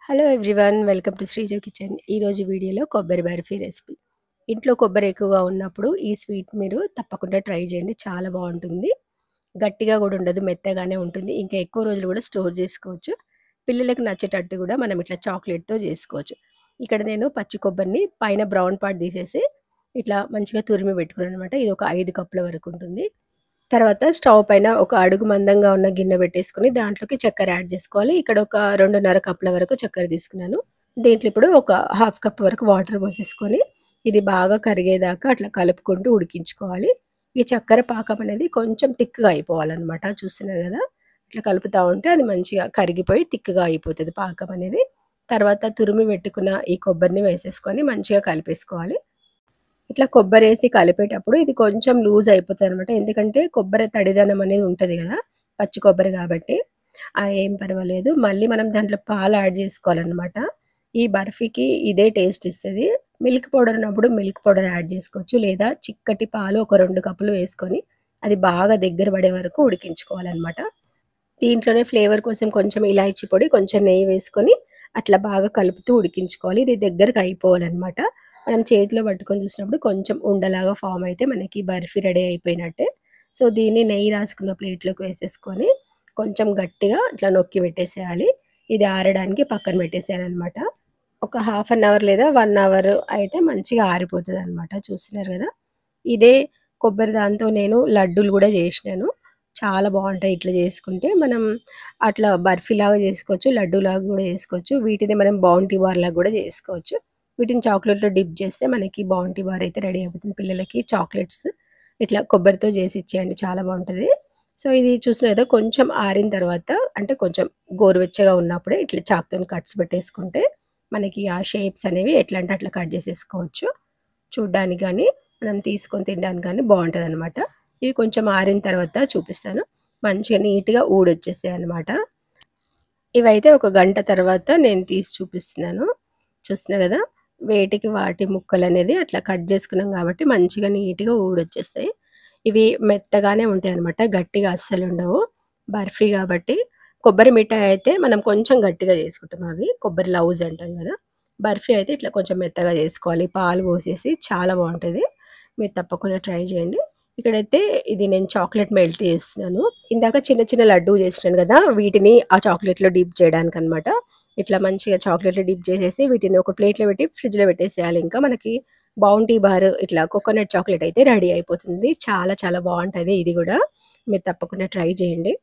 Hello everyone, welcome to Sreeja kitchen. ఈరోజు వీడియోలో కొబ్బరి బర్ఫీ రెసిపీ. ఇంట్లో కొబ్బరి ఎక్కువగా ఉన్నప్పుడు ఈ స్వీట్ మీరు తప్పకుండా ట్రై చేయండి. చాలా బాగుంటుంది. గట్టిగా కూడా ఉండదు, మెత్తగానే ఉంటుంది. ఇంకా ఎక్కువ రోజులు కూడా స్టోర్ చేసుకోవచ్చు. పిల్లలకు నచ్చేటట్టు కూడా మనం ఇట్లా చాక్లెట్తో చేసుకోవచ్చు. ఇక్కడ నేను పచ్చి కొబ్బరిని పైన బ్రౌన్ పార్ట్ తీసేసి ఇట్లా మంచిగా తురిమి పెట్టుకున్నాను అనమాట. ఇది ఒక 5 కప్పుల వరకు ఉంటుంది. తర్వాత స్టవ్ పైన ఒక అడుగు మందంగా ఉన్న గిన్నె పెట్టేసుకొని దాంట్లోకి చక్కెర యాడ్ చేసుకోవాలి. ఇక్కడ ఒక 2.5 కప్పుల వరకు చక్కెర తీసుకున్నాను. దీంట్లో ఇప్పుడు ఒక హాఫ్ కప్ వరకు వాటర్ పోసేసుకొని ఇది బాగా కరిగేదాకా అట్లా కలుపుకుంటూ ఉడికించుకోవాలి. ఈ చక్కెర పాకం అనేది కొంచెం థిక్‌గా అయిపోవాలన్నమాట. చూస్తున్నారు కదా, ఇట్లా కలుపుతూ ఉంటే అది మంచిగా కరిగిపోయి థిక్‌గా అయిపోతుంది పాకం అనేది. తర్వాత తురిమి పెట్టుకున్న ఈ కొబ్బరిని వేసేసుకొని మంచిగా కలిపేసుకోవాలి. ఇట్లా కొబ్బరేసి కలిపేటప్పుడు ఇది కొంచెం లూజ్ అయిపోతదనమాట. ఎందుకంటే కొబ్బరి తడిదనం అనేది ఉంటది గదా, పచ్చి కొబ్బరి గాబట్టి. ఏం పర్వాలేదు. మళ్ళీ మనం దాంట్లో పాలు యాడ్ జేసుకోవాలనమాట. ఈ బర్ఫీకి ఇదే టేస్ట్ ఇస్తది. మిల్క్ పౌడర్ ఉన్నప్పుడు మిల్క్ పౌడర్ యాడ్ జేసుకోవచ్చు. లేదా చిక్కటి పాలు ఒక 2 కప్పులు వేసుకొని అది బాగా దగ్గర పడే వరకు ఉడికించుకోవాలనమాట. దీంట్లోనే ఫ్లేవర్ కోసం కొంచెం ఇలాచీ పొడి, కొంచెం నెయ్యి వేసుకొని అట్లా బాగా కలుపుతూ ఉడికించుకోవాలి. ఇది దగ్గరకి అయిపోవాలనమాట. మనం చేతిలో పట్టుకొని చూసినప్పుడు కొంచెం ఉండలాగా ఫామ్ అయితే మనకి బర్ఫీ రెడీ అయిపోయినట్టే. సో, దీన్ని నెయ్యి రాసుకున్న ప్లేట్‌లోకి వేసేసుకొని కొంచెం గట్టిగా ఇట్లా నొక్కి పెట్టేసేయాలి. ఇది ఆరడానికి పక్కన పెట్టేసేయాలనమాట. ఒక హాఫ్ అన్ అవర్ లేదా 1 అవర్ అయితే మంచిగా ఆరిపోతదనమాట. చూస్తున్నారు గదా! ఇదే కొబ్బరి దాంతో నేను లడ్డూలు గూడా జేసినాను. చాలా బావుంటాయి ఇట్లా జేసుకుంటే. మనం అట్లా బర్ఫీలాగా జేసుకోవచ్చు, లడ్డూలాగా గూడా జేసుకోవచ్చు. వీటిని మనం బౌంటీ బార్‌లాగా గూడా జేసుకోవచ్చు. వీటిని చాక్లెట్‌లో డిప్ జేస్తే మనకి బౌంటీ బార్ అయితే రెడీ అయిపోతుంది. పిల్లలకి చాక్లెట్స్ ఇట్లా కొబ్బరితో జేసి ఇచ్చేయండి, చాలా బావుంటది. సో, ఇది చూసినారు కదా, కొంచెం ఆరిన తర్వాత అంటే కొంచెం గోరువెచ్చగా ఉన్నప్పుడే ఇట్లా చాక్‌తోని కట్స్ పెట్టేసుకుంటే మనకి ఆ షేప్స్ అనేవి ఎట్లా అంటే అట్లా కట్ జేసేసుకోవచ్చు. చూడ్డానికి గానీ, మనం తీసుకొని తినడానికి గానీ బావుంటదనమాట. ఇవి కొంచెం ఆరిన తర్వాత చూపిస్తాను. మంచిగా నీట్‌గా ఊడొచ్చేసాయన్నమాట. ఇవైతే ఒక గంట తర్వాత నేను తీసి చూపిస్తున్నాను. చూస్తున్నారు గదా, వేటికి వాటి ముక్కలనేది అట్లా కట్ జేసుకున్నాం గాబట్టి మంచిగా నీట్‌గా ఊడొచ్చేస్తాయి. ఇవి మెత్తగానే ఉంటాయన్నమాట. గట్టిగా అస్సలుండవు. బర్ఫీ గాబట్టి. కొబ్బరి మిఠాయి అయితే మనం కొంచెం గట్టిగా జేసుకుంటాం అవి. కొబ్బరి లౌజ్ అంటాం గదా! బర్ఫీ అయితే ఇట్లా కొంచెం మెత్తగా జేసుకోవాలి. పాలు పోసేసి చాలా బావుంటది. మీరు తప్పకుండా ట్రై జేయండి. ఇక్కడైతే ఇది నేను చాక్లెట్ మెల్ట్ చేస్తున్నాను. ఇందాక చిన్న చిన్న లడ్డూ చేసినాను గదా, వీటిని ఆ చాక్లెట్‌లో డిప్ చేయడానికనమాట. ఇట్లా మంచిగా చాక్లెట్‌లో డిప్ చేసేసి వీటిని ఒక ప్లేట్‌లో పెట్టి ఫ్రిడ్జ్‌లో పెట్టేసేయాలి. ఇంకా మనకి బౌంటీ బార్ ఇట్లా కోకోనట్ చాక్లెట్ అయితే రెడీ అయిపోతుంది. చాలా చాలా బావుంటది ఇది గూడా. మీరు తప్పకుండా ట్రై చేయండి.